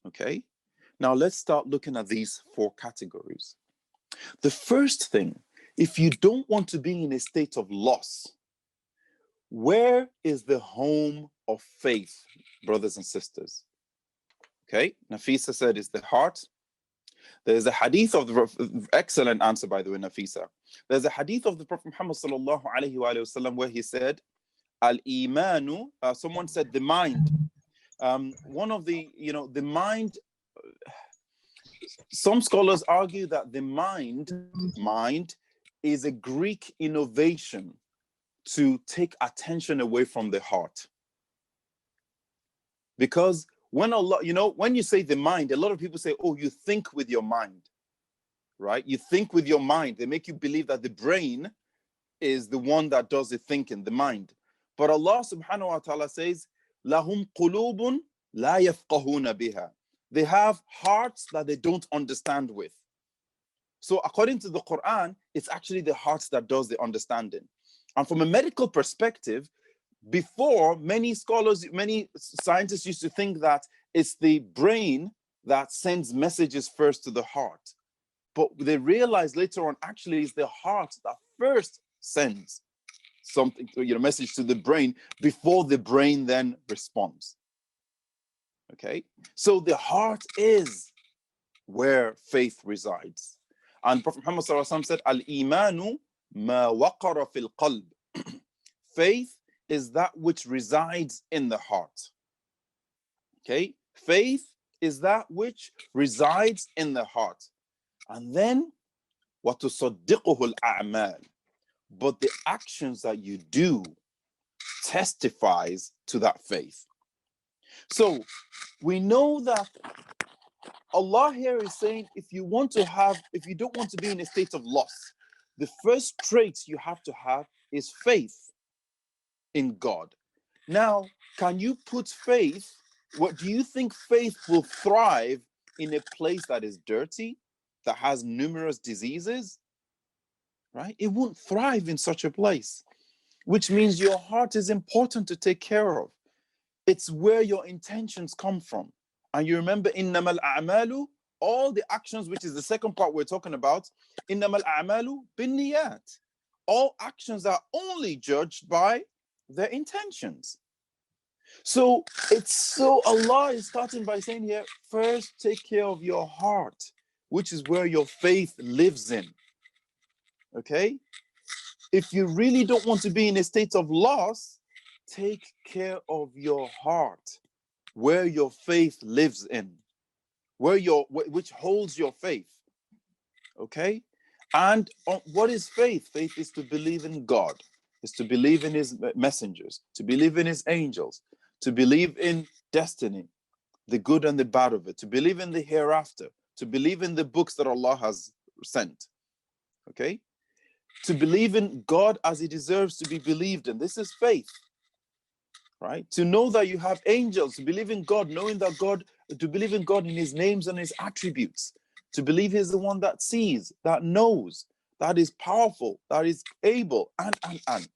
Okay? Now let's start looking at these four categories. The first thing, if you don't want to be in a state of loss, where is the home of faith, brothers and sisters? Okay, Nafisa said it's the heart. There's a hadith of the excellent answer, by the way, Nafisa. There's a hadith of the Prophet Muhammad sallallahu alaihi wasallam where he said, "Al-imanu." Someone said the mind. One of the, the mind. Some scholars argue that the mind is a Greek innovation to take attention away from the heart. Because when Allah, when you say the mind, a lot of people say, oh, you think with your mind, right? You think with your mind. They make you believe that the brain is the one that does the thinking, the mind. But Allah subhanahu wa ta'ala says, lahum qulubun la yafqahuna biha. They have hearts that they don't understand with. So according to the Quran, it's actually the heart that does the understanding. And from a medical perspective, before, many scholars, many scientists used to think that it's the brain that sends messages first to the heart. But they realized later on, actually, it's the heart that first sends something, message to the brain before the brain then responds. Okay, so the heart is where faith resides. And Prophet Muhammad sallallahu alaihi wasallam said, "Al-imanu ma waqara fil qalb." Faith is that which resides in the heart. Okay, faith is that which resides in the heart. And then, وَتُصَدِّقُهُ الْأَعْمَالِ. But the actions that you do testifies to that faith. So we know that Allah here is saying, if you don't want to be in a state of loss, the first trait you have to have is faith in God. Now, can you put faith, what do you think faith will thrive in a place that is dirty, that has numerous diseases? Right? It won't thrive in such a place, which means your heart is important to take care of. It's where your intentions come from. And you remember, innamal a'malu, all the actions, which is the second part we're talking about, innamal a'malu binniyat. All actions are only judged by their intentions. So Allah is starting by saying here, first take care of your heart, which is where your faith lives in. Okay? If you really don't want to be in a state of loss, take care of your heart, where your faith lives in, which holds your faith. Okay? And what is faith? Faith is to believe in God, is to believe in his messengers, to believe in his angels, to believe in destiny, the good and the bad of it, to believe in the hereafter, to believe in the books that Allah has sent. Okay? To believe in God as he deserves to be believed in. This is faith. Right? To know that you have angels, to believe in God, knowing that to believe in God in his names and his attributes, to believe he's the one that sees, that knows, that is powerful, that is able, and.